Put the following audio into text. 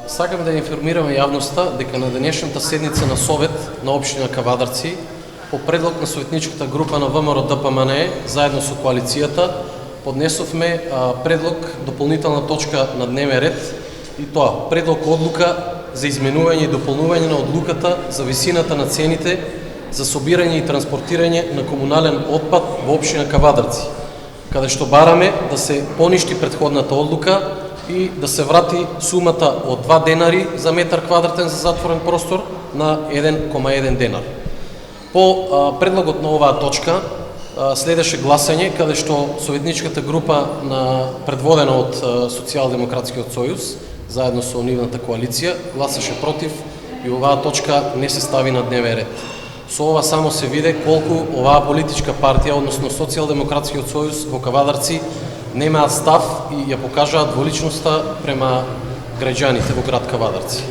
Сакаме да информираме јавноста дека на денешната седница на Совет на општина Кавадарци по предлог на советничката група на ВМРО ДПМНЕ заедно со коалицијата поднесовме предлог дополнителна точка на дневен ред и тоа предлог одлука за изменување и дополнување на одлуката за висината на цените за собирање и транспортирање на комунален отпад во општина Кавадарци, каде што бараме да се поништи претходната одлука и да се врати сумата од 2 денари за метар квадратен за затворен простор на 1,1 денар. По предлогот на оваа точка следеше гласање каде што советничката група предводена од Социјалдемократскиот сојуз заедно со нивната коалиција гласаше против и оваа точка не се стави на дневен ред. Со ова само се виде колку оваа политичка партија, односно Социјалдемократскиот сојуз во Кавадарци немаат став и ја покажаат дволичноста према граѓаните во град Кавадарци.